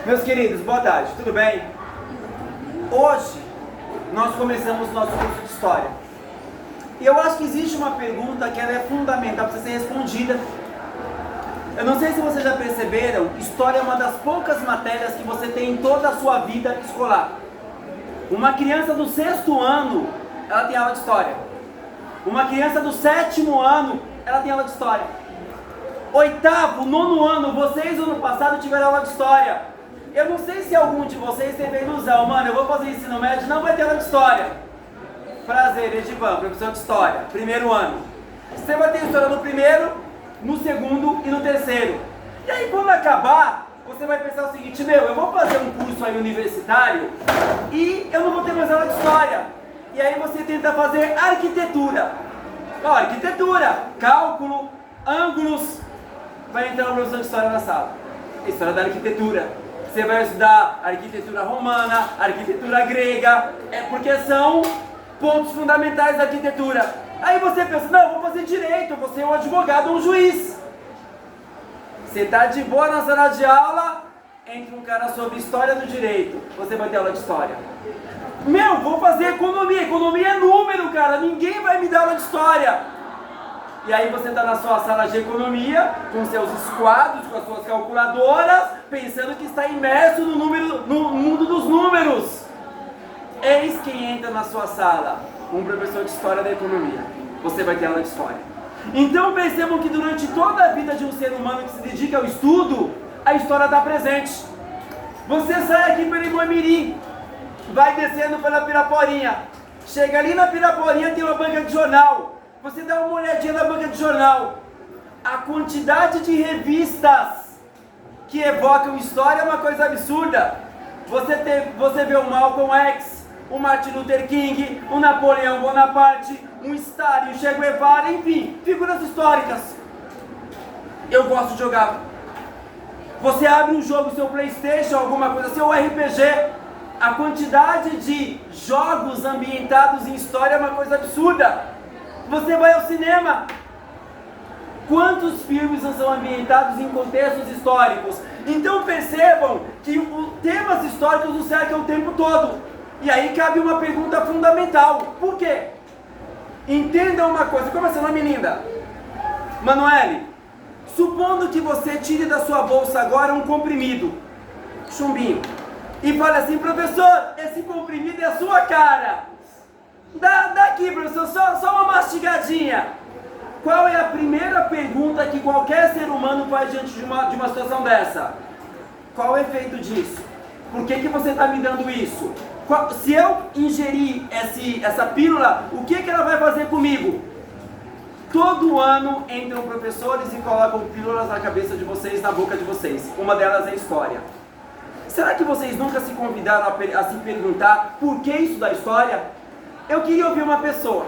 Meus queridos, boa tarde, tudo bem? Hoje nós começamos nosso curso de História. E eu acho que existe uma pergunta que ela é fundamental para ser respondida. Eu não sei se vocês já perceberam, História é uma das poucas matérias que você tem em toda a sua vida escolar. Uma criança do 6º ano, ela tem aula de História. Uma criança do 7º ano, ela tem aula de História. 8º, 9º ano, vocês ano passado tiveram aula de História. Eu não sei se algum de vocês teve a ilusão, mano, eu vou fazer ensino médio, não vai ter aula de História. Prazer, Edivan, professor de História, 1º ano. Você vai ter História no 1º, no 2º e no 3º. E aí quando acabar, você vai pensar o seguinte, eu vou fazer um curso aí universitário e eu não vou ter mais aula de História. E aí você tenta fazer arquitetura. Arquitetura, cálculo, ângulos. Vai entrar um professor de História na sala. História da arquitetura. Você vai estudar arquitetura romana, arquitetura grega, porque são pontos fundamentais da arquitetura. Aí você pensa, não, vou fazer direito, vou ser um advogado ou um juiz. Você está de boa na sala de aula, entra um cara sobre história do direito, você vai ter aula de história. Vou fazer economia, economia é número, cara, ninguém vai me dar aula de história. E aí você está na sua sala de economia, com seus esquadros, com as suas calculadoras, pensando que está imerso no mundo dos números. Eis quem entra na sua sala, um professor de história da economia. Você vai ter aula de história. Então percebam que durante toda a vida de um ser humano que se dedica ao estudo, a história está presente. Você sai aqui pelo Imoimirim, vai descendo pela Piraporinha. Chega ali na Piraporinha, tem uma banca de jornal. Você dá uma olhadinha na banca de jornal. A quantidade de revistas que evocam história é uma coisa absurda. Você vê o Malcolm X, o Martin Luther King, o Napoleão Bonaparte, um Stalin, o Che Guevara, enfim, figuras históricas. Eu gosto de jogar. Você abre um jogo, seu PlayStation, alguma coisa assim, ou RPG. A quantidade de jogos ambientados em história é uma coisa absurda. Você vai ao cinema. Quantos filmes não são ambientados em contextos históricos? Então percebam que os temas históricos nos cercam o tempo todo. E aí cabe uma pergunta fundamental. Por quê? Entenda uma coisa. Como é seu nome, linda? Manoele, supondo que você tire da sua bolsa agora um comprimido, chumbinho, e fale assim, professor, esse comprimido é a sua cara. Dá aqui, professor, só uma mastigadinha. Qual é a primeira pergunta que qualquer ser humano faz diante de uma situação dessa? Qual o efeito disso? Por que você está me dando isso? Se eu ingerir essa pílula, o que ela vai fazer comigo? Todo ano entram professores e colocam pílulas na cabeça de vocês, na boca de vocês. Uma delas é história. Será que vocês nunca se convidaram a se perguntar por que isso da história? Eu queria ouvir uma pessoa.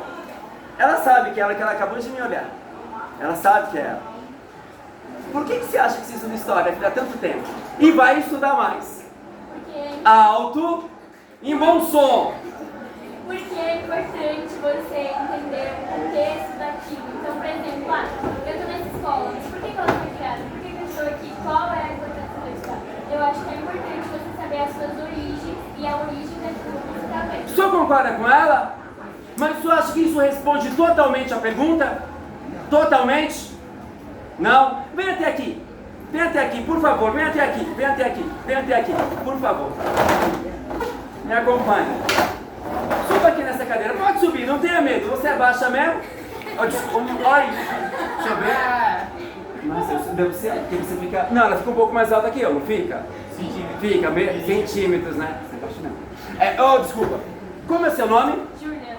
Ela sabe que ela acabou de me olhar. Ela sabe que é ela. Por que você acha que você estuda história há tanto tempo? E vai estudar mais? Alto, em bom som. Porque é importante você entender o contexto daquilo. Então, por exemplo, eu estou nessa escola, mas por que ela foi criada? Por que eu estou aqui? Qual é a importância da história? Eu acho que é importante você saber as suas origens e a origem daquilo que você está vendo. O senhor concorda com ela? Mas o senhor acha que isso responde totalmente à pergunta? Totalmente? Não? Vem até aqui. Vem até aqui, por favor. Vem até aqui. Vem até aqui. Vem até aqui. Por favor. Me acompanhe. Suba aqui nessa cadeira. Pode subir, não tenha medo. Você abaixa mesmo. Olha, deixa eu ver. Nossa, isso deve ser porque você fica... Não, ela fica um pouco mais alta que eu, não fica? Centímetros. Fica, centímetros, né? Desculpa. Como é seu nome? Júlia.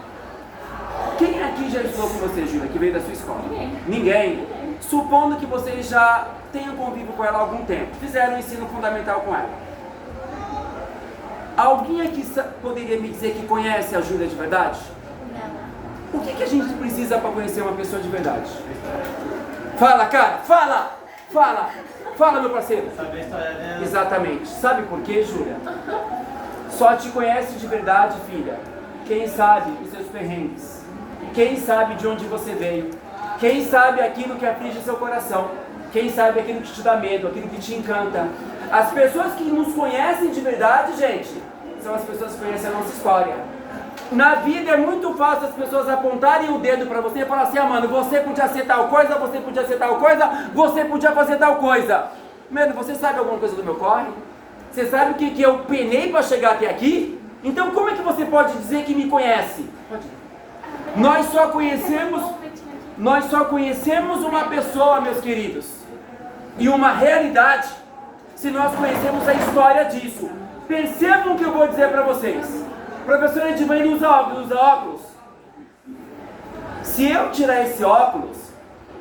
Quem aqui já estudou com você, Júlia, que veio da sua escola? Ninguém. Ninguém? Supondo que vocês já tenham convívio com ela há algum tempo, fizeram um ensino fundamental com ela. Alguém aqui poderia me dizer que conhece a Júlia de verdade? Não. O que a gente precisa para conhecer uma pessoa de verdade? Fala, cara! Fala! Fala! Fala, meu parceiro! Saber a história dela. Exatamente. Sabe por quê, Júlia? Só te conhece de verdade, filha, quem sabe os seus perrengues. Quem sabe de onde você veio. Quem sabe aquilo que aflige seu coração. Quem sabe aquilo que te dá medo, aquilo que te encanta. As pessoas que nos conhecem de verdade, gente, são as pessoas que conhecem a nossa história. Na vida é muito fácil as pessoas apontarem o dedo para você e falar assim: ah, mano, você podia ser tal coisa, você podia ser tal coisa, você podia fazer tal coisa. Mano, você sabe alguma coisa do meu corre? Você sabe o que eu penei para chegar até aqui? Então como é que você pode dizer que me conhece? Nós só conhecemos uma pessoa, meus queridos, e uma realidade, se nós conhecemos a história disso. Percebam o que eu vou dizer para vocês. Professora Edivane usa óculos. Se eu tirar esse óculos,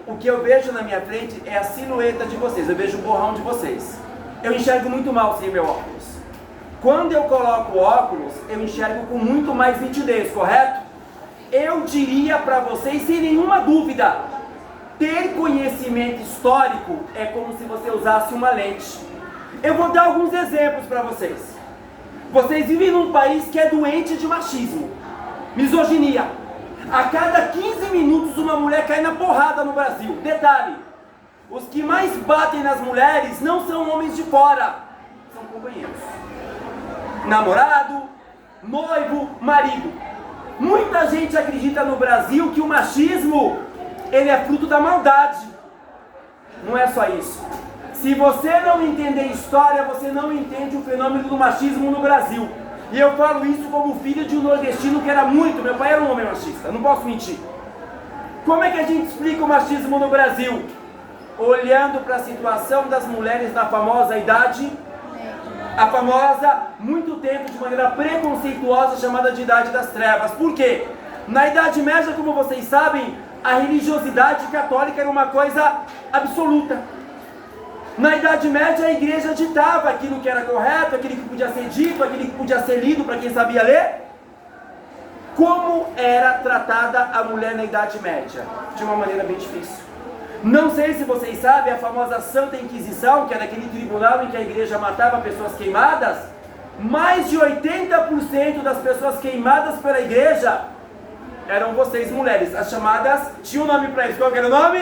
o que eu vejo na minha frente é a silhueta de vocês. Eu vejo o borrão de vocês. Eu enxergo muito mal sem meu óculos. Quando eu coloco o óculos, eu enxergo com muito mais nitidez, correto? Eu diria para vocês, sem nenhuma dúvida, ter conhecimento histórico é como se você usasse uma lente. Eu vou dar alguns exemplos para vocês. Vocês vivem num país que é doente de machismo, misoginia. A cada 15 minutos uma mulher cai na porrada no Brasil. Detalhe, os que mais batem nas mulheres não são homens de fora, são companheiros. Namorado, noivo, marido. Muita gente acredita no Brasil que o machismo, ele é fruto da maldade. Não é só isso. Se você não entender história, você não entende o fenômeno do machismo no Brasil. E eu falo isso como filho de um nordestino que era muito, meu pai era um homem machista, não posso mentir. Como é que a gente explica o machismo no Brasil? Olhando para a situação das mulheres na famosa idade, a famosa, muito tempo de maneira preconceituosa, chamada de Idade das Trevas. Por quê? Na Idade Média, como vocês sabem, a religiosidade católica era uma coisa absoluta. Na Idade Média a igreja ditava aquilo que era correto, aquilo que podia ser dito, aquilo que podia ser lido para quem sabia ler. Como era tratada a mulher na Idade Média? De uma maneira bem difícil. Não sei se vocês sabem, a famosa Santa Inquisição, que era aquele tribunal em que a igreja matava pessoas queimadas, mais de 80% das pessoas queimadas pela igreja eram vocês mulheres, as chamadas, tinha um nome para isso, qual que era o nome?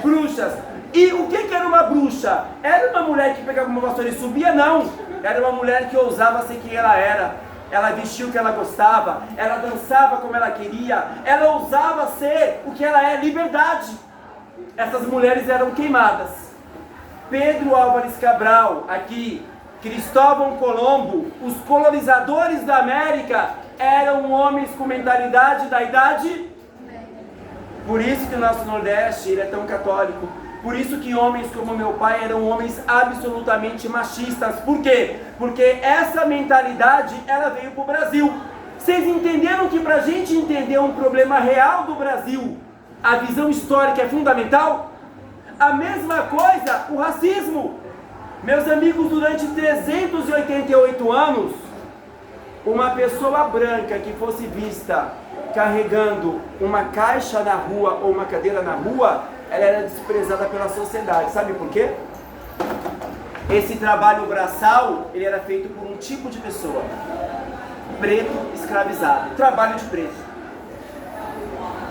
Bruxas. E o que era uma bruxa? Era uma mulher que pegava uma vassoura e subia? Não. Era uma mulher que ousava ser quem ela era. Ela vestia o que ela gostava, ela dançava como ela queria, ela ousava ser o que ela é, liberdade. Essas mulheres eram queimadas. Pedro Álvares Cabral, aqui, Cristóvão Colombo, os colonizadores da América eram homens com mentalidade da idade. Por isso que o nosso Nordeste ele é tão católico. Por isso que homens como meu pai eram homens absolutamente machistas. Por quê? Porque essa mentalidade, ela veio para o Brasil. Vocês entenderam que para a gente entender um problema real do Brasil, a visão histórica é fundamental? A mesma coisa, o racismo. Meus amigos, durante 388 anos, uma pessoa branca que fosse vista carregando uma caixa na rua ou uma cadeira na rua, ela era desprezada pela sociedade. Sabe por quê? Esse trabalho braçal, ele era feito por um tipo de pessoa, preto escravizado, trabalho de preto.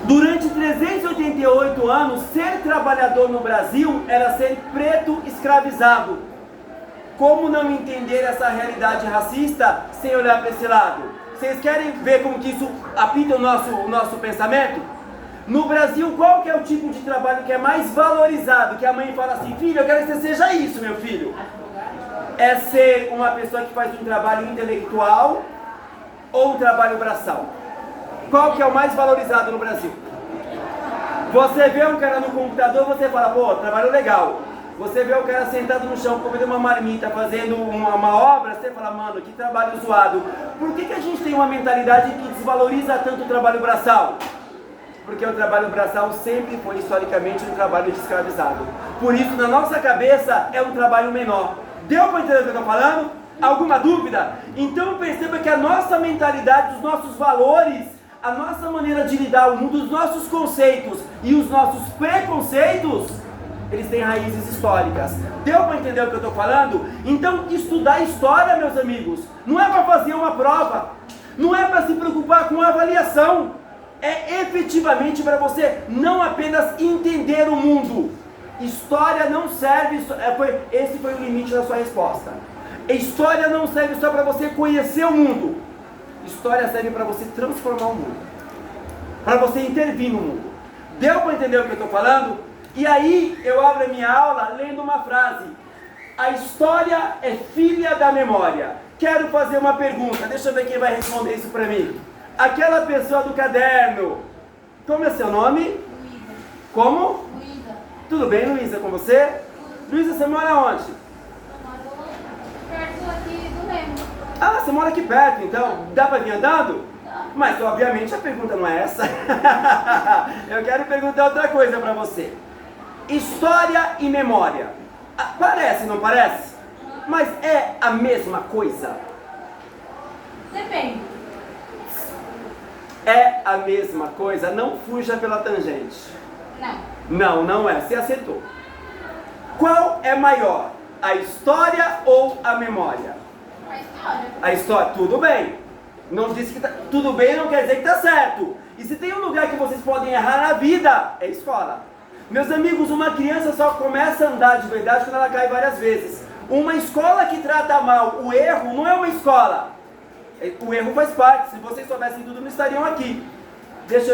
Durante 388 anos, ser trabalhador no Brasil era ser preto escravizado. Como não entender essa realidade racista sem olhar para esse lado? Vocês querem ver como que isso apita o nosso pensamento? No Brasil, qual que é o tipo de trabalho que é mais valorizado? Que a mãe fala assim: filho, eu quero que você seja isso, meu filho. É ser uma pessoa que faz um trabalho intelectual ou um trabalho braçal? Qual que é o mais valorizado no Brasil? Você vê um cara no computador, você fala: pô, trabalho legal. Você vê o cara sentado no chão, comendo uma marmita, fazendo uma obra, você fala: mano, que trabalho zoado. Por que a gente tem uma mentalidade que desvaloriza tanto o trabalho braçal? Porque o trabalho braçal sempre foi historicamente um trabalho de escravizado. Por isso, na nossa cabeça, é um trabalho menor. Deu para entender o que eu estou falando? Alguma dúvida? Então perceba que a nossa mentalidade, os nossos valores, a nossa maneira de lidar o mundo, os nossos conceitos e os nossos preconceitos, eles têm raízes históricas. Deu para entender o que eu estou falando? Então, estudar história, meus amigos, não é para fazer uma prova, não é para se preocupar com a avaliação, é efetivamente para você não apenas entender o mundo História não serve, esse foi o limite da sua resposta. História não serve só para você conhecer o mundo. História serve para você transformar o mundo, para você intervir no mundo. Deu para entender o que eu estou falando? E aí eu abro a minha aula lendo uma frase: a história é filha da memória. Quero fazer uma pergunta, deixa eu ver quem vai responder isso para mim. Aquela pessoa do caderno, como é seu nome? Luísa. Como? Luísa. Tudo bem, Luísa, com você? Luísa, você mora onde? Eu moro perto aqui do Remo. Ah, você mora aqui perto, então dá para vir andando? Mas obviamente a pergunta não é essa. Eu quero perguntar outra coisa para você. História e memória. Parece, não parece? Mas é a mesma coisa? Depende. É a mesma coisa? Não fuja pela tangente. Não. Não é. Você acertou. Qual é maior? A história ou a memória? A história. A história, tudo bem. Não disse que tudo bem não quer dizer que está certo. E se tem um lugar que vocês podem errar na vida, é escola. Meus amigos, uma criança só começa a andar de verdade quando ela cai várias vezes. Uma escola que trata mal o erro não é uma escola. O erro faz parte. Se vocês soubessem tudo, não estariam aqui.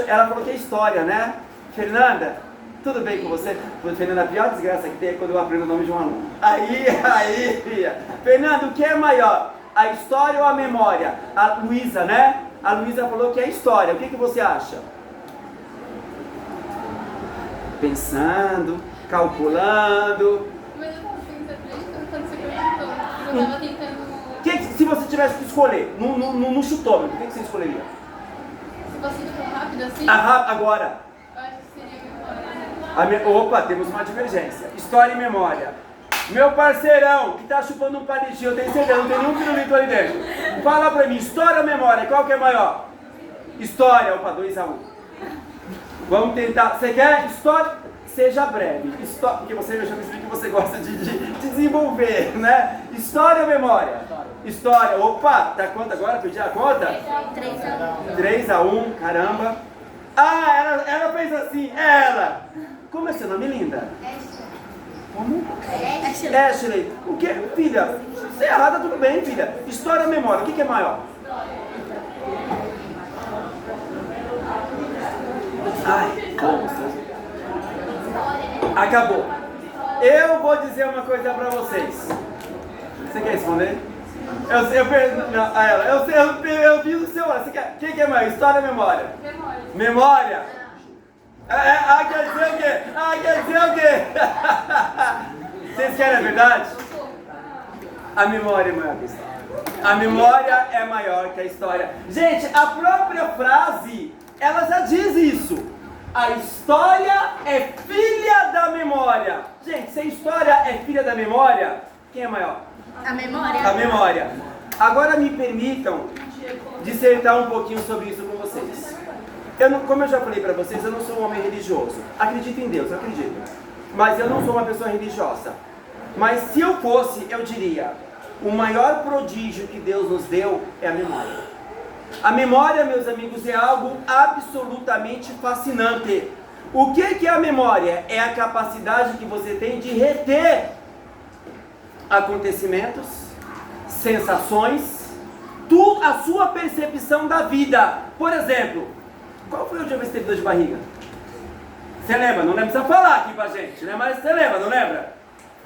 Ela falou que é história, né? Fernanda, tudo bem com você? Fernanda, a pior desgraça que tem é quando eu aprendo o nome de um aluno. Aí, filha. Fernanda, o que é maior? A história ou a memória? A Luísa, né? A Luísa falou que é história. O que você acha? Pensando, calculando. Mas eu tava pensando quando você perguntou. Eu tava tentando. Se você tivesse que escolher, no chutômetro, o que você escolheria? Se você for rápido assim, Agora. eu acho que seria memória. Opa, temos uma divergência. História e memória. Meu parceirão, que tá chupando um palitinho, eu tenho certeza, não tem nenhum pirulito ali dentro. Fala pra mim, história ou memória, qual que é maior? História, opa, 2-1. Vamos tentar, você quer história? Seja breve, porque você já percebi que você gosta de desenvolver, né? História ou memória? História, opa, tá quanto agora? Perdi a conta? 3-1, caramba. Ah, ela fez assim, ela. Como é seu nome, linda? Como? Ashley. O que? Filha, se é errada, tudo bem, filha. História ou memória, o que é maior? Ai, acabou. Eu vou dizer uma coisa pra vocês. Você quer responder? Eu vi o seu olho. Quem que é maior? História ou memória? Memória? Quer dizer o quê? Quer dizer o quê? Vocês querem a verdade? A memória é maior que a história. A memória é maior que a história. Gente, a própria frase, ela já diz isso. A história é filha da memória. Gente, se a história é filha da memória, quem é maior? A memória. A memória. Agora me permitam dissertar um pouquinho sobre isso com vocês. Como eu já falei para vocês, eu não sou um homem religioso. Acredito em Deus, eu acredito. Mas eu não sou uma pessoa religiosa. Mas se eu fosse, eu diria: o maior prodígio que Deus nos deu é a memória. A memória, meus amigos, é algo absolutamente fascinante. O que é a memória? É a capacidade que você tem de reter acontecimentos, sensações, a sua percepção da vida. Por exemplo, qual foi o dia que você teve dor de barriga? Você lembra? Não precisa falar aqui pra gente, né? Mas você lembra, não lembra?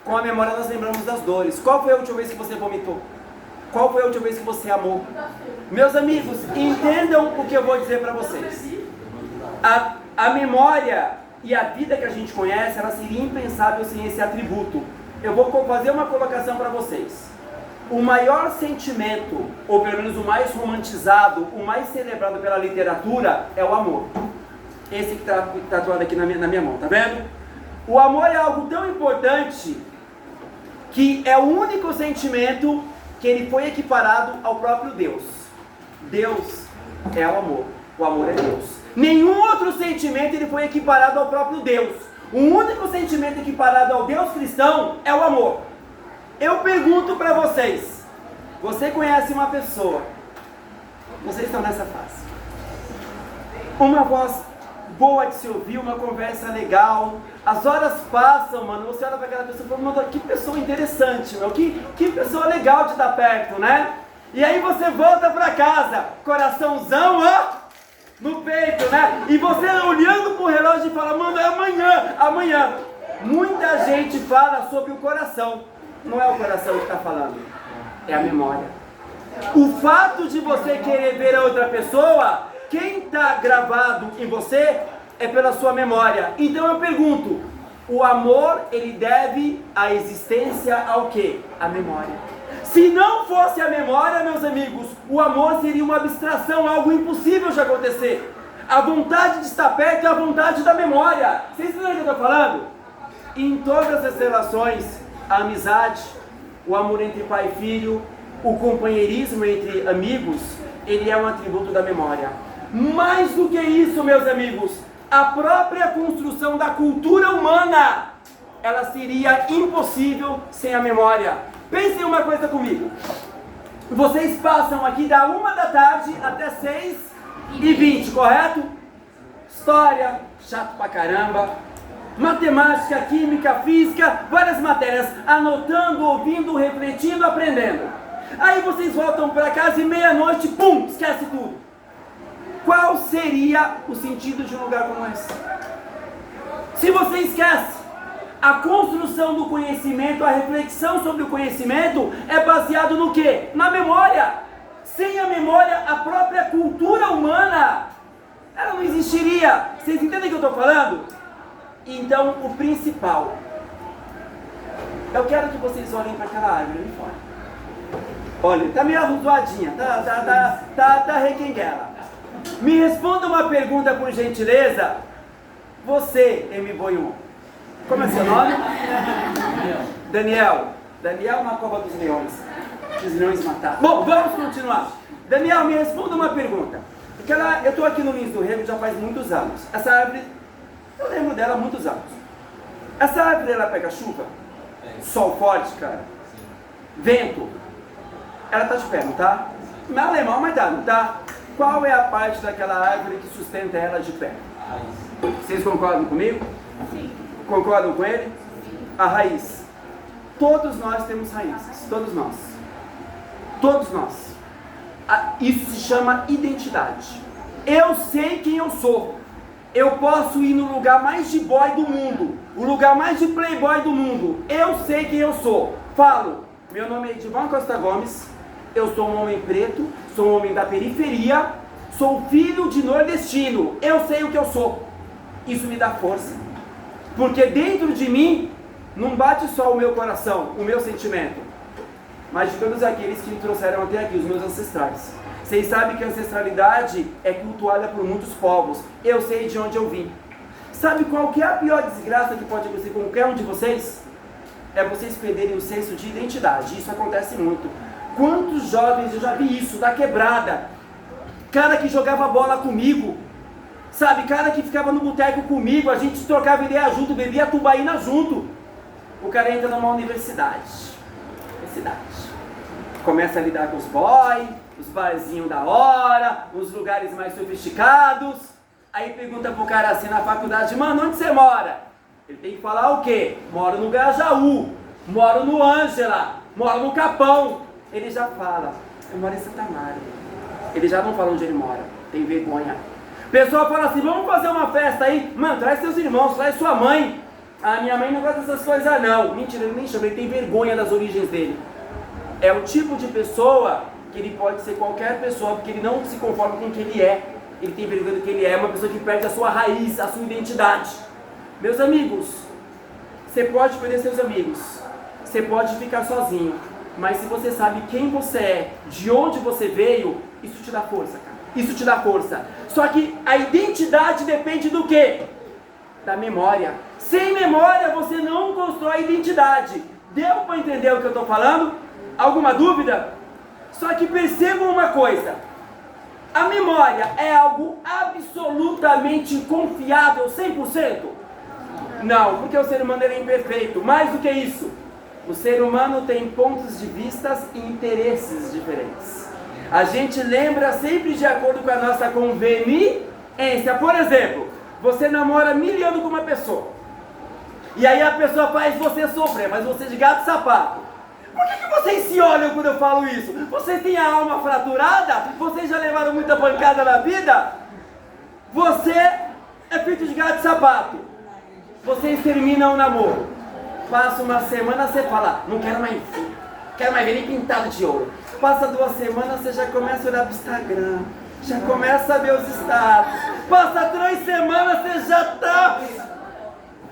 Com a memória nós lembramos das dores. Qual foi a última vez que você vomitou? Qual foi a última vez que você amou? Meus amigos, entendam o que eu vou dizer para vocês. A memória e a vida que a gente conhece, ela seria impensável sem esse atributo. Eu vou fazer uma colocação para vocês. O maior sentimento, ou pelo menos o mais romantizado, o mais celebrado pela literatura, é o amor. Esse que está tatuado aqui na minha mão, tá vendo? O amor é algo tão importante que é o único sentimento que ele foi equiparado ao próprio Deus. Deus é o amor é Deus. Nenhum outro sentimento ele foi equiparado ao próprio Deus. O único sentimento equiparado ao Deus cristão é o amor. Eu pergunto para vocês, você conhece uma pessoa, vocês estão nessa fase, uma voz boa de se ouvir, uma conversa legal. As horas passam, mano, você olha pra aquela pessoa e fala, mano, que pessoa interessante, meu, que pessoa legal de estar perto, né? E aí você volta pra casa, coraçãozão, ó, no peito, né? E você olhando pro relógio e fala, mano, é amanhã, amanhã. Muita gente fala sobre o coração. Não é o coração que está falando, é a memória. O fato de você querer ver a outra pessoa, quem está gravado em você é pela sua memória. Então eu pergunto, o amor, ele deve a existência ao quê? A memória. Se não fosse a memória, meus amigos, o amor seria uma abstração, algo impossível de acontecer. A vontade de estar perto é a vontade da memória. Vocês entendem o que eu estou falando? Em todas as relações, a amizade, o amor entre pai e filho, o companheirismo entre amigos, ele é um atributo da memória. Mais do que isso, meus amigos, a própria construção da cultura humana, ela seria impossível sem a memória. Pensem uma coisa comigo. Vocês passam aqui da 1 da tarde até 6h20, correto? História, chato pra caramba. Matemática, química, física, várias matérias, anotando, ouvindo, refletindo, aprendendo. Aí vocês voltam para casa e meia-noite, pum, esquece tudo. Qual seria o sentido de um lugar como esse? Se você esquece, a construção do conhecimento, a reflexão sobre o conhecimento é baseado no quê? Na memória. Sem a memória, a própria cultura humana, ela não existiria. Vocês entendem o que eu estou falando? Então, o principal, eu quero que vocês olhem para aquela árvore ali fora. Olha, está meio arruzoadinha, tá requenguela. Me responda uma pergunta por gentileza. Você, M-Boiú, como é seu nome? Daniel. Daniel na cova dos leões. Os leões mataram. Bom, vamos continuar. Daniel, me responda uma pergunta. Eu estou aqui no Lins do Rego já faz muitos anos. Essa árvore, eu lembro dela há muitos anos. Essa árvore, ela pega chuva? Sol forte, cara? Vento? Ela tá de pé, não tá? Não é alemão, mas tá, não tá? Qual é a parte daquela árvore que sustenta ela de pé? Vocês concordam comigo? Sim. Concordam com ele? A raiz. Todos nós temos raízes. Todos nós. Todos nós. Isso se chama identidade. Eu sei quem eu sou. Eu posso ir no lugar mais de boy do mundo, o lugar mais de playboy do mundo. Eu sei quem eu sou. Falo, meu nome é Edivan Costa Gomes, eu sou um homem preto, sou um homem da periferia, sou filho de nordestino. Eu sei o que eu sou. Isso me dá força. Porque dentro de mim não bate só o meu coração, o meu sentimento, mas de todos aqueles que me trouxeram até aqui, os meus ancestrais. Vocês sabem que a ancestralidade é cultuada por muitos povos. Eu sei de onde eu vim. Sabe qual que é a pior desgraça que pode acontecer com qualquer um de vocês? É vocês perderem o senso de identidade. Isso acontece muito. Quantos jovens eu já vi isso, da quebrada? Cara que jogava bola comigo, sabe? Cara que ficava no boteco comigo, a gente trocava ideia junto, bebia tubaína junto. O cara entra numa universidade. Começa a lidar com os boys, os barzinhos da hora, os lugares mais sofisticados. Aí pergunta pro cara assim na faculdade, mano, onde você mora? Ele tem que falar o quê? Moro no Grajaú, moro no Ângela, moro no Capão. Ele já fala, eu moro em Santa Maria. Ele já não fala onde ele mora, tem vergonha. O pessoal fala assim, vamos fazer uma festa aí. Mano, traz seus irmãos, traz sua mãe. Ah, minha mãe não gosta dessas coisas não. Mentira, ele nem chama, ele tem vergonha das origens dele. É o tipo de pessoa que ele pode ser qualquer pessoa, porque ele não se conforma com o que ele é. Ele tem vergonha do que ele é, uma pessoa que perde a sua raiz, a sua identidade. Meus amigos, você pode perder seus amigos, você pode ficar sozinho, mas se você sabe quem você é, de onde você veio, isso te dá força, cara. Isso te dá força. Só que a identidade depende do quê? Da memória. Sem memória você não constrói identidade. Deu para entender o que eu estou falando? Alguma dúvida? Só que percebam uma coisa. A memória é algo absolutamente confiável, 100%? Não, porque o ser humano ele é imperfeito. Mais do que isso, o ser humano tem pontos de vistas e interesses diferentes. A gente lembra sempre de acordo com a nossa conveniência. Por exemplo, Você namora 1000 anos com uma pessoa. E aí a pessoa faz você sofrer, mas você de gato e sapato. Por que vocês se olham quando eu falo isso? Vocês têm a alma fraturada? Vocês já levaram muita pancada na vida? Você é feito de gato e sapato. Vocês terminam o namoro. Passa uma semana, você fala, não quero mais ver. Quero mais ver nem pintado de ouro. Passa 2 semanas, você já começa a olhar pro Instagram. Já começa a ver os status. Passa 3 semanas, você já tá...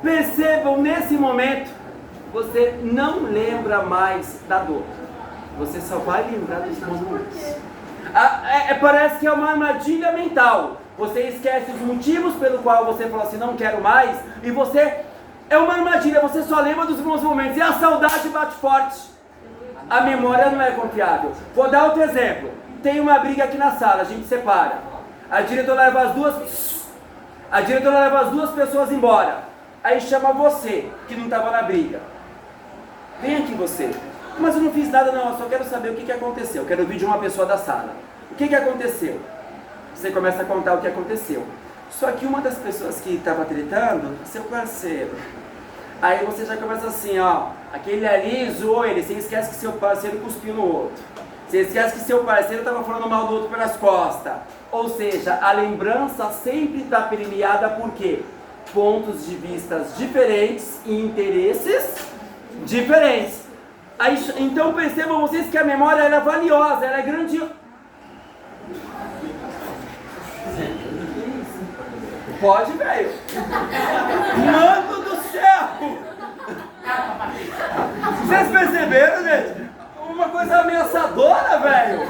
Percebam, nesse momento, você não lembra mais da dor. Você só vai lembrar dos bons momentos. Parece que é uma armadilha mental. Você esquece os motivos pelo qual você falou assim, não quero mais. E você... É uma armadilha, você só lembra dos bons momentos. E a saudade bate forte. A memória não é confiável. Vou dar outro exemplo. Tem uma briga aqui na sala, a gente separa. A diretora leva as duas pessoas embora. Aí chama você, que não estava na briga. Vem aqui você. Mas eu não fiz nada não, eu só quero saber o que aconteceu. Eu quero ouvir de uma pessoa da sala. O que aconteceu? Você começa a contar o que aconteceu. Só que uma das pessoas que estava tretando, seu parceiro. Aí você já começa assim, ó. Aquele ali zoou ele, você esquece que seu parceiro cuspiu no outro. Você esquece que seu parceiro estava falando mal do outro pelas costas. Ou seja, a lembrança sempre está permeada por quê? Pontos de vistas diferentes e interesses diferentes. Aí, então percebam vocês que a memória ela é valiosa, ela é grandiosa. Pode, velho. Mano do céu! Vocês perceberam, gente? Uma coisa ameaçadora, velho.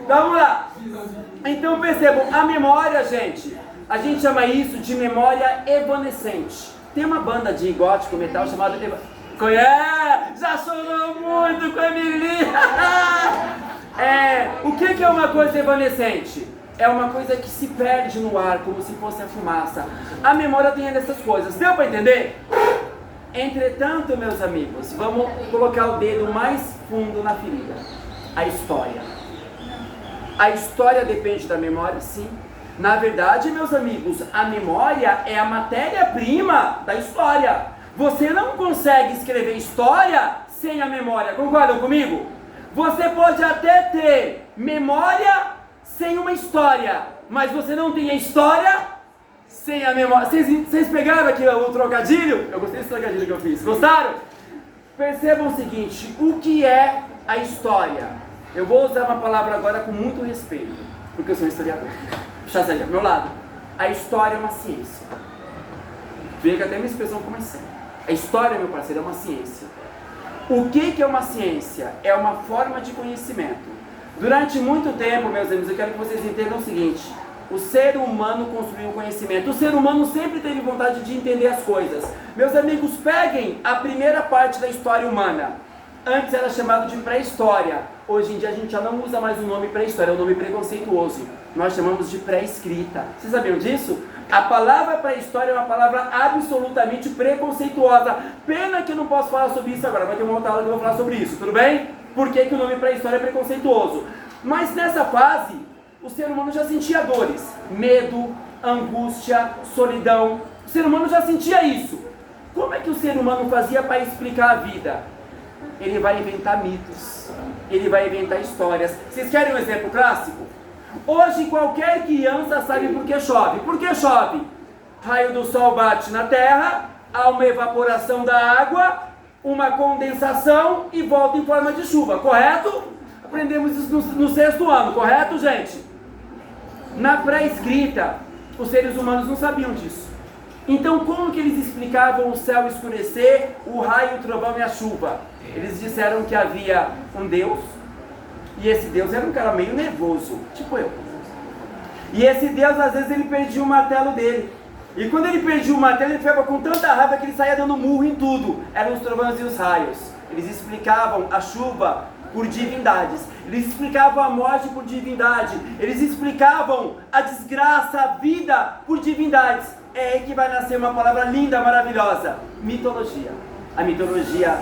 Vamos lá. Então percebam, a memória, gente, a gente chama isso de memória evanescente. Tem uma banda de gótico metal chamada... Conhece? Já chorou muito com a Emily. O que é uma coisa evanescente? É uma coisa que se perde no ar, como se fosse a fumaça. A memória tem dessas coisas. Deu para entender? Entretanto, meus amigos, vamos colocar o dedo mais fundo na ferida. A história. A história depende da memória, sim. Na verdade, meus amigos, a memória é a matéria-prima da história. Você não consegue escrever história sem a memória. Concordam comigo? Você pode até ter memória sem uma história, mas você não tem a história sem a memória. Vocês pegaram aqui o trocadilho? Eu gostei desse trocadilho que eu fiz. Gostaram? Percebam o seguinte, o que é a história? Eu vou usar uma palavra agora com muito respeito, porque eu sou historiador. Puxa ali, ao meu lado. A história é uma ciência. Veja até minha expressão como é séria. A história, meu parceiro, é uma ciência. O que é uma ciência? É uma forma de conhecimento. Durante muito tempo, meus amigos, eu quero que vocês entendam o seguinte. O ser humano construiu o conhecimento. O ser humano sempre teve vontade de entender as coisas. Meus amigos, peguem a primeira parte da história humana. Antes era chamado de pré-história. Hoje em dia a gente já não usa mais o nome pré-história, é um nome preconceituoso. Nós chamamos de pré-escrita. Vocês sabiam disso? A palavra pré-história é uma palavra absolutamente preconceituosa. Pena que eu não posso falar sobre isso agora. Vai ter uma outra aula que eu vou falar sobre isso, tudo bem? Por que o nome pré-história é preconceituoso? Mas nessa fase, o ser humano já sentia dores. Medo, angústia, solidão. O ser humano já sentia isso. Como é que o ser humano fazia para explicar a vida? Ele vai inventar mitos. Ele vai inventar histórias. Vocês querem um exemplo clássico? Hoje qualquer criança sabe por que chove. Por que chove? Raio do sol bate na terra, há uma evaporação da água, uma condensação e volta em forma de chuva, correto? Aprendemos isso no 6º ano, correto, gente? Na pré-escrita, os seres humanos não sabiam disso. Então como que eles explicavam o céu escurecer, o raio, o trovão e a chuva? Eles disseram que havia um Deus, e esse Deus era um cara meio nervoso, tipo eu. E esse Deus, às vezes, ele perdia o martelo dele. E quando ele perdia o martelo, ele ficava com tanta raiva que ele saía dando murro em tudo. Eram os trovões e os raios. Eles explicavam a chuva por divindades. Eles explicavam a morte por divindade. Eles explicavam a desgraça, a vida por divindades. É aí que vai nascer uma palavra linda, maravilhosa. Mitologia. A mitologia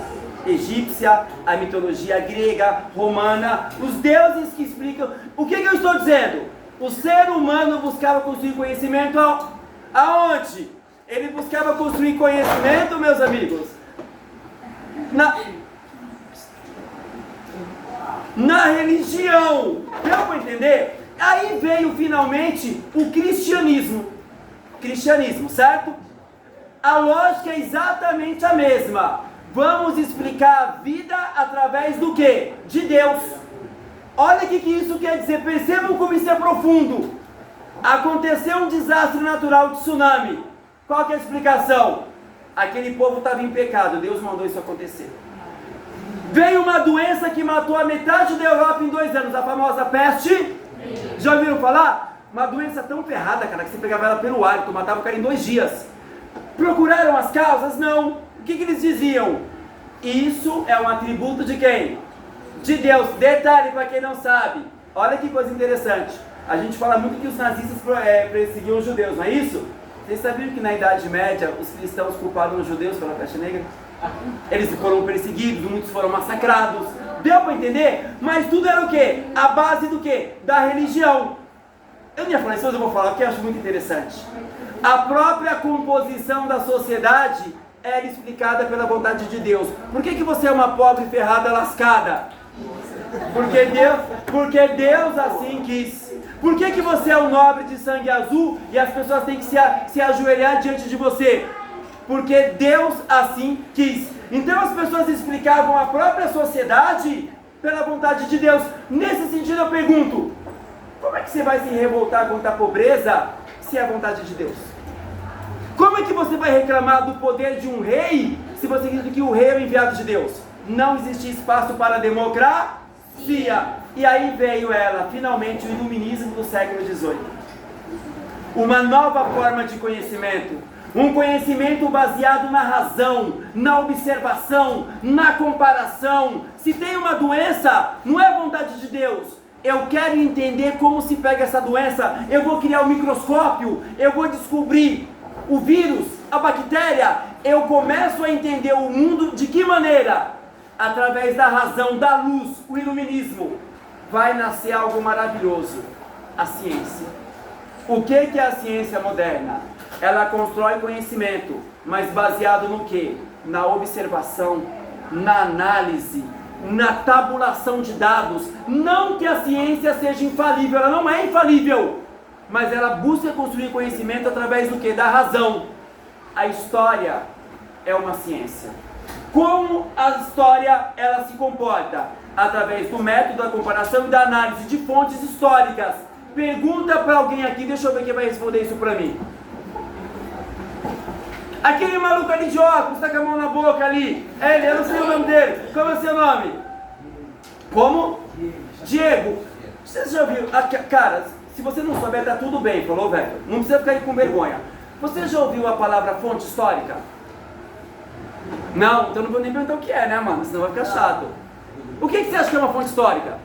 egípcia, a mitologia grega, romana, os deuses que explicam. O que eu estou dizendo? O ser humano buscava construir conhecimento Aonde? Ele buscava construir conhecimento, meus amigos, na religião. Deu para entender? Aí veio finalmente o cristianismo. Cristianismo, certo? A lógica é exatamente a mesma. Vamos explicar a vida através do quê? De Deus. Olha o que isso quer dizer. Percebam como isso é profundo. Aconteceu um desastre natural de tsunami. Qual que é a explicação? Aquele povo estava em pecado. Deus mandou isso acontecer. Veio uma doença que matou a metade da Europa em 2 anos. A famosa peste. Já ouviram falar? Uma doença tão ferrada, cara, que você pegava ela pelo hálito, matava o cara em 2 dias. Procuraram as causas? Não. O que eles diziam? Isso é um atributo de quem? De Deus. Detalhe para quem não sabe. Olha que coisa interessante. A gente fala muito que os nazistas perseguiam os judeus, não é isso? Vocês sabiam que na Idade Média os cristãos culpavam os judeus pela peste negra? Eles foram perseguidos, muitos foram massacrados. Deu para entender? Mas tudo era o quê? A base do quê? Da religião. Eu não ia falar isso, mas eu vou falar porque eu acho muito interessante. A própria composição da sociedade era explicada pela vontade de Deus. Por que você é uma pobre ferrada lascada? Porque Deus assim quis. Por que você é um nobre de sangue azul e as pessoas têm que se ajoelhar diante de você? Porque Deus assim quis. Então as pessoas explicavam a própria sociedade pela vontade de Deus. Nesse sentido eu pergunto, como é que você vai se revoltar contra a pobreza se é a vontade de Deus? Como é que você vai reclamar do poder de um rei se você diz que o rei é o enviado de Deus? Não existe espaço para democracia. E aí veio ela, finalmente, o iluminismo do século XVIII. Uma nova forma de conhecimento. Um conhecimento baseado na razão, na observação, na comparação. Se tem uma doença, não é vontade de Deus. Eu quero entender como se pega essa doença. Eu vou criar um microscópio, eu vou descobrir o vírus, a bactéria. Eu começo a entender o mundo de que maneira? Através da razão, da luz, o iluminismo. Vai nascer algo maravilhoso, a ciência. O que é a ciência moderna? Ela constrói conhecimento, mas baseado no quê? Na observação, na análise, na tabulação de dados. Não que a ciência seja infalível, ela não é infalível, mas ela busca construir conhecimento através do quê? Da razão. A história é uma ciência. Como a história ela se comporta? Através do método da comparação e da análise de fontes históricas. Pergunta para alguém aqui, deixa eu ver quem vai responder isso para mim. Aquele maluco ali de óculos, tá com a mão na boca ali. Ele, eu não sei o nome dele. Como é o seu nome? Como? Diego. Você já ouviu? Cara, se você não souber, tá tudo bem, falou, velho? Não precisa ficar aí com vergonha. Você já ouviu a palavra fonte histórica? Não? Então não vou nem perguntar o que é, né, mano? Senão vai ficar chato. O que você acha que é uma fonte histórica?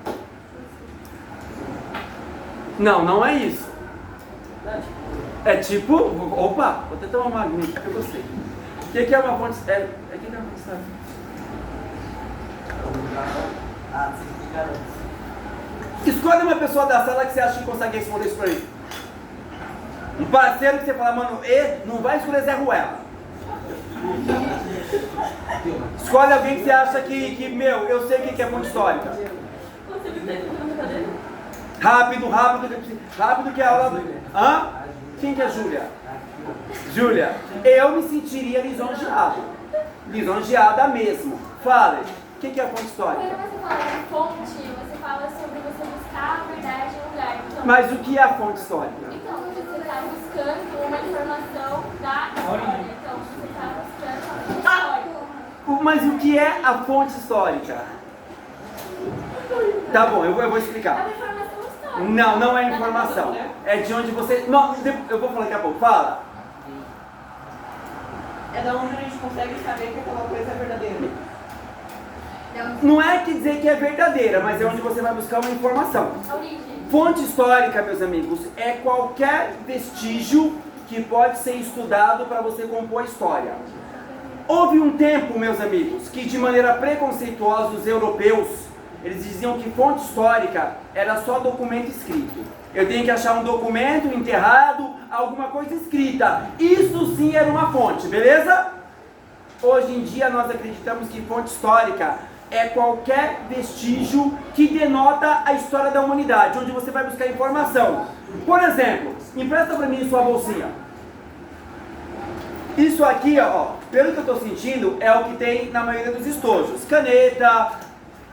Não, não é isso. É tipo... Opa, vou até tomar uma aguinha que eu gostei. O que é uma fonte... O que é uma fonte histórica? Escolhe uma pessoa da sala que você acha que consegue responder isso pra mim. Um parceiro que você fala, mano, não vai escolher Zé Ruela. Escolhe alguém que você acha que meu, eu sei o que é fonte histórica. Rápido que é a aula do... Hã? Quem que é Júlia? Júlia, eu me sentiria lisonjeado. Lisonjeada mesmo. Fala, o que é a fonte histórica? Quando você fala de fonte, você fala sobre você buscar a verdade em um lugar. Então, mas o que é a fonte histórica? Então, você está buscando uma informação da história. Então, você está buscando a fonte histórica. Mas o que é a fonte histórica? Tá bom, eu vou explicar. É uma informação histórica. Não é informação. É de onde você... Não, eu vou falar daqui a pouco. Fala. É da onde a gente consegue saber que aquela coisa é verdadeira. Não é que dizer que é verdadeira, mas é onde você vai buscar uma informação. A origem. Fonte histórica, meus amigos, é qualquer vestígio que pode ser estudado para você compor a história. Houve um tempo, meus amigos, que de maneira preconceituosa os europeus eles diziam que fonte histórica era só documento escrito. Eu tenho que achar um documento enterrado, alguma coisa escrita. Isso sim era uma fonte, beleza? Hoje em dia nós acreditamos que fonte histórica é qualquer vestígio que denota a história da humanidade, onde você vai buscar informação. Por exemplo, empresta para mim sua bolsinha. Isso aqui, ó, pelo que eu estou sentindo, é o que tem na maioria dos estojos. Caneta,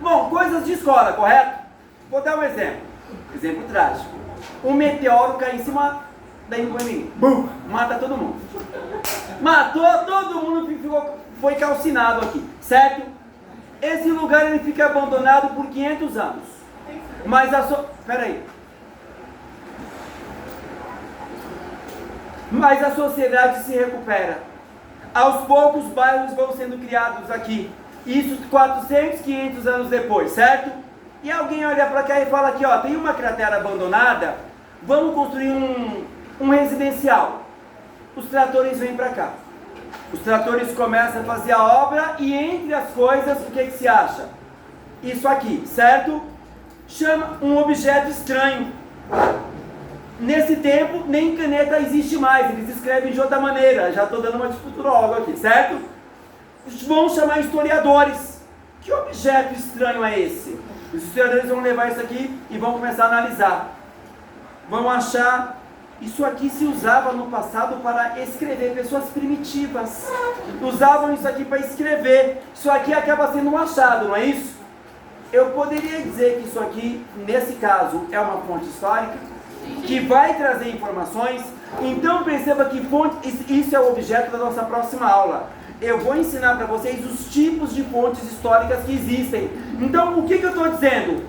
bom, coisas de escola, correto? Vou dar um exemplo. Exemplo trágico. Um meteoro cai em cima da menina. Bum! Mata todo mundo. Matou todo mundo, foi calcinado aqui, certo? Esse lugar ele fica abandonado por 500 anos. Mas peraí. Mas a sociedade se recupera. Aos poucos bairros vão sendo criados aqui. Isso 400, 500 anos depois, certo? E alguém olha para cá e fala aqui, ó, tem uma cratera abandonada, vamos construir um residencial. Os tratores vêm para cá. Os tratores começam a fazer a obra e entre as coisas, o que se acha? Isso aqui, certo? Chama um objeto estranho. Nesse tempo, nem caneta existe mais, eles escrevem de outra maneira. Já estou dando uma de futurólogo aqui, certo? Vão chamar historiadores. Que objeto estranho é esse? Os historiadores vão levar isso aqui e vão começar a analisar. Vão achar... Isso aqui se usava no passado para escrever, pessoas primitivas usavam isso aqui para escrever. Isso aqui acaba sendo um achado, não é isso? Eu poderia dizer que isso aqui, nesse caso, é uma fonte histórica que vai trazer informações. Então perceba que isso é o objeto da nossa próxima aula. Eu vou ensinar para vocês os tipos de fontes históricas que existem. Então o que eu estou dizendo?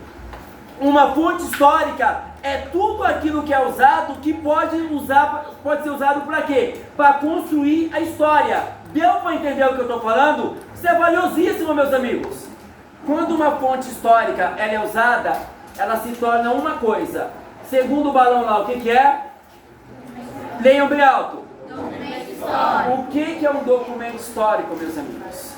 Uma fonte histórica é tudo aquilo que é usado, que pode ser usado para quê? Para construir a história. Deu para entender o que eu estou falando? Isso é valiosíssimo, meus amigos. Quando uma fonte histórica ela é usada, ela se torna uma coisa. Segundo o balão lá, o que é? Leiam bem alto. O que é um documento histórico, meus amigos?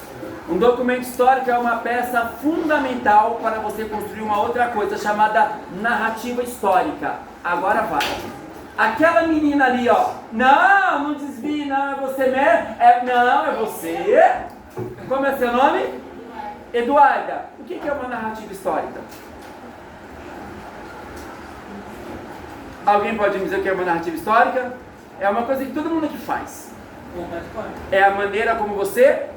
Um documento histórico é uma peça fundamental para você construir uma outra coisa chamada narrativa histórica. Agora vai. Aquela menina ali, ó. Não desvie, não, é você mesmo. Não, é você. Como é seu nome? Eduarda. O que é uma narrativa histórica? Alguém pode me dizer o que é uma narrativa histórica? É uma coisa que todo mundo aqui faz. É a maneira como você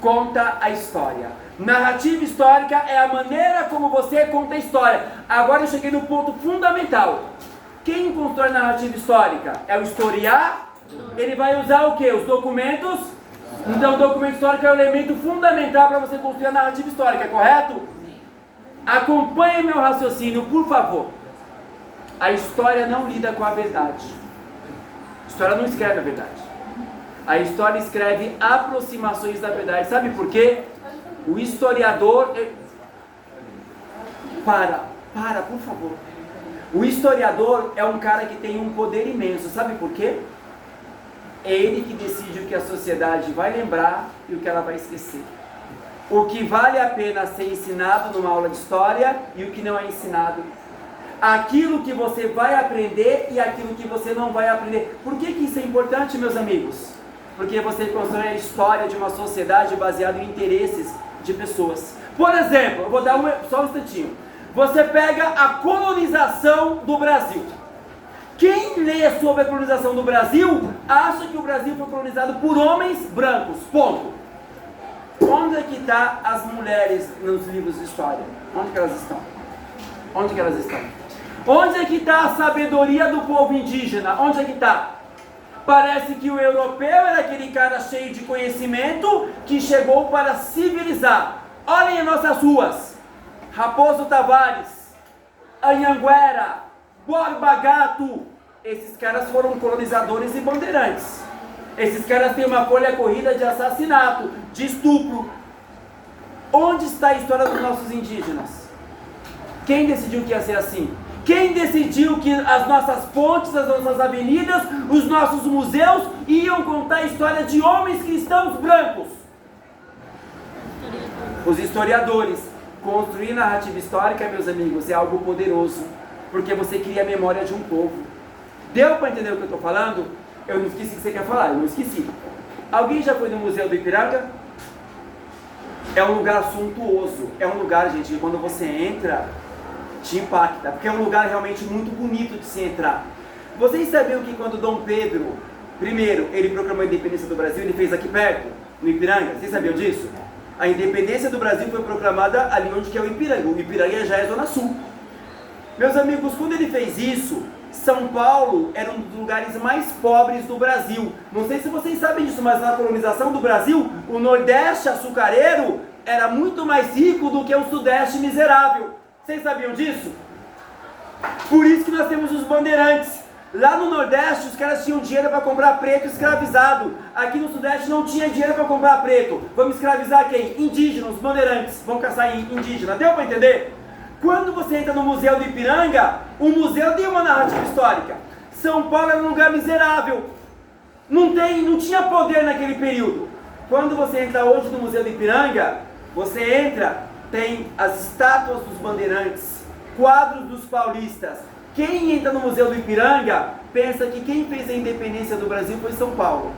conta a história. Narrativa histórica é a maneira como você conta a história. Agora eu cheguei no ponto fundamental. Quem constrói narrativa histórica? É o historiar. Ele vai usar o que? Os documentos. Então o documento histórico é o elemento fundamental para você construir a narrativa histórica, correto? Acompanhe meu raciocínio, por favor. A história não lida com a verdade. A história não escreve a verdade. A história escreve aproximações da verdade. Sabe por quê? O historiador... Para, por favor. O historiador é um cara que tem um poder imenso. Sabe por quê? É ele que decide o que a sociedade vai lembrar e o que ela vai esquecer. O que vale a pena ser ensinado numa aula de história e o que não é ensinado. Aquilo que você vai aprender e aquilo que você não vai aprender. Por que isso é importante, meus amigos? Porque você constrói a história de uma sociedade baseada em interesses de pessoas. Por exemplo, eu vou dar só um instantinho. Você pega a colonização do Brasil. Quem lê sobre a colonização do Brasil, acha que o Brasil foi colonizado por homens brancos, ponto. Onde é que estão as mulheres nos livros de história? Onde que elas estão? Onde que elas estão? Onde é que está a sabedoria do povo indígena? Onde é que está? Parece que o europeu era aquele cara cheio de conhecimento que chegou para civilizar. Olhem as nossas ruas. Raposo Tavares, Anhanguera, Borba Gato. Esses caras foram colonizadores e bandeirantes. Esses caras têm uma folha corrida de assassinato, de estupro. Onde está a história dos nossos indígenas? Quem decidiu que ia ser assim? Quem decidiu que as nossas pontes, as nossas avenidas, os nossos museus iam contar a história de homens cristãos brancos? Os historiadores. Construir narrativa histórica, meus amigos, é algo poderoso, porque você cria a memória de um povo. Deu para entender o que eu estou falando? Eu não esqueci o que você quer falar, eu não esqueci. Alguém já foi no Museu do Ipiranga? É um lugar suntuoso, é um lugar, gente, que quando você entra, te impacta, porque é um lugar realmente muito bonito de se entrar. Vocês sabiam que quando Dom Pedro I, ele proclamou a independência do Brasil, ele fez aqui perto, no Ipiranga? Vocês sabiam disso? A independência do Brasil foi proclamada ali onde que é o Ipiranga. O Ipiranga já é Zona Sul. Meus amigos, quando ele fez isso, São Paulo era um dos lugares mais pobres do Brasil. Não sei se vocês sabem disso, mas na colonização do Brasil, o Nordeste açucareiro era muito mais rico do que o Sudeste miserável. Vocês sabiam disso? Por isso que nós temos os bandeirantes. Lá no Nordeste, os caras tinham dinheiro para comprar preto escravizado. Aqui no Sudeste não tinha dinheiro para comprar preto. Vamos escravizar quem? Indígenas, os bandeirantes. Vão caçar indígena. Deu para entender? Quando você entra no Museu do Ipiranga, o museu tem uma narrativa histórica. São Paulo era um lugar miserável. Não tinha poder naquele período. Quando você entra hoje no Museu do Ipiranga, você entra, tem as estátuas dos bandeirantes, quadros dos paulistas. Quem entra no Museu do Ipiranga pensa que quem fez a independência do Brasil foi São Paulo.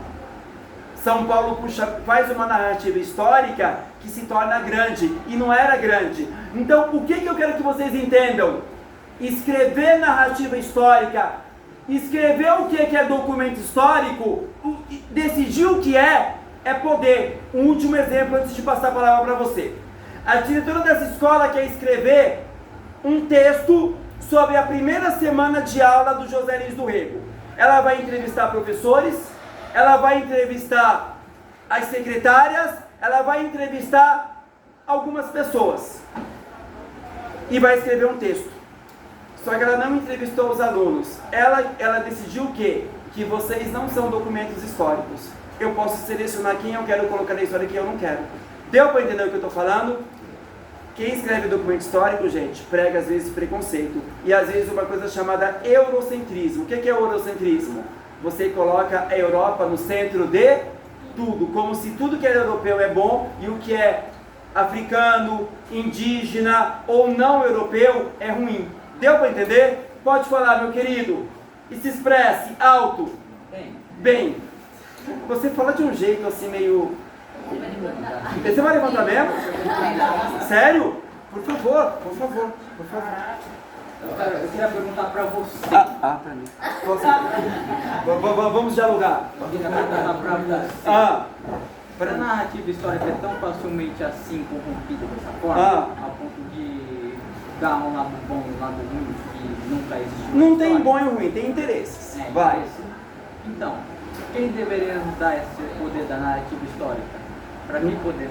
São Paulo faz uma narrativa histórica que se torna grande, e não era grande. Então, o que eu quero que vocês entendam? Escrever narrativa histórica, escrever o que é documento histórico, decidir o que é poder. Um último exemplo antes de passar a palavra para você. A diretora dessa escola quer escrever um texto sobre a primeira semana de aula do José Lins do Rego. Ela vai entrevistar professores, ela vai entrevistar as secretárias, ela vai entrevistar algumas pessoas e vai escrever um texto. Só que ela não entrevistou os alunos. Ela decidiu o quê? Que vocês não são documentos históricos. Eu posso selecionar quem eu quero colocar na história e quem eu não quero. Deu para entender o que eu estou falando? Quem escreve documento histórico, gente, prega às vezes preconceito. E às vezes uma coisa chamada eurocentrismo. O que é eurocentrismo? Você coloca a Europa no centro de tudo, como se tudo que é europeu é bom e o que é africano, indígena ou não europeu é ruim. Deu para entender? Pode falar, meu querido. E se expresse alto. Bem. Você fala de um jeito assim meio... Você vai levantar mesmo? Sério? Por favor, por favor, por favor. Eu queria perguntar para você. Para mim. Vamos dialogar. Eu queria perguntar para você. A narrativa histórica é tão facilmente assim corrompida dessa forma, a ponto de dar um lado bom e um lado ruim que nunca existiu. Não tem bom e ruim, tem interesses. Vai. Então, quem deveria dar esse poder da narrativa histórica? Para que poder?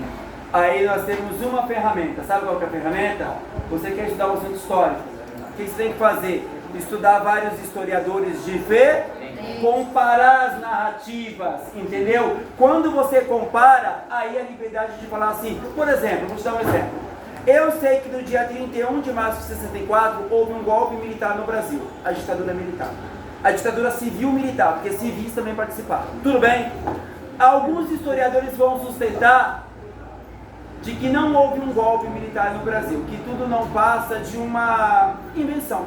Aí nós temos uma ferramenta. Sabe qual que é a ferramenta? Você quer estudar um assunto histórico. O que você tem que fazer? Estudar vários historiadores de fé, comparar as narrativas, entendeu? Quando você compara, aí a liberdade de falar assim, por exemplo, vou te dar um exemplo. Eu sei que no dia 31 de março de 64 houve um golpe militar no Brasil, a ditadura militar. A ditadura civil-militar, porque civis também participaram. Tudo bem? Alguns historiadores vão sustentar de que não houve um golpe militar no Brasil, que tudo não passa de uma invenção.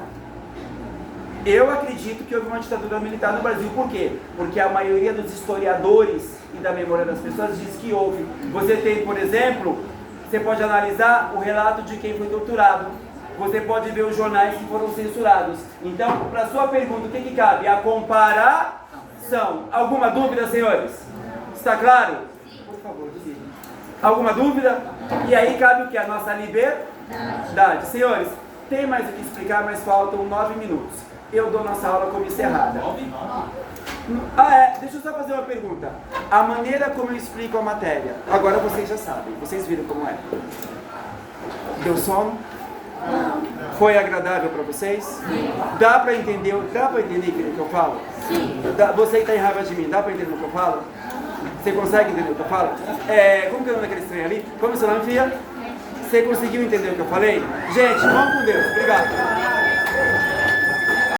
Eu acredito que houve uma ditadura militar no Brasil. Por quê? Porque a maioria dos historiadores e da memória das pessoas diz que houve. Você tem, por exemplo, você pode analisar o relato de quem foi torturado. Você pode ver os jornais que foram censurados. Então, para sua pergunta, o que cabe? A comparação. Alguma dúvida, senhores? Está claro? Por favor, diga. Alguma dúvida? E aí cabe o que? A nossa liberdade. Senhores, tem mais o que explicar, mas faltam 9 minutos. Eu dou nossa aula como encerrada. Deixa eu só fazer uma pergunta. A maneira como eu explico a matéria, agora vocês já sabem. Vocês viram como é? Deu sono? Não. Foi agradável para vocês? Sim. Dá para entender o que eu falo? Sim. Você que está em raiva de mim, dá para entender o que eu falo? Você consegue entender o que eu falo? Como que é o nome daquele estranho ali? Como é o seu nome, filha? Você conseguiu entender o que eu falei? Gente, vamos com Deus. Obrigado.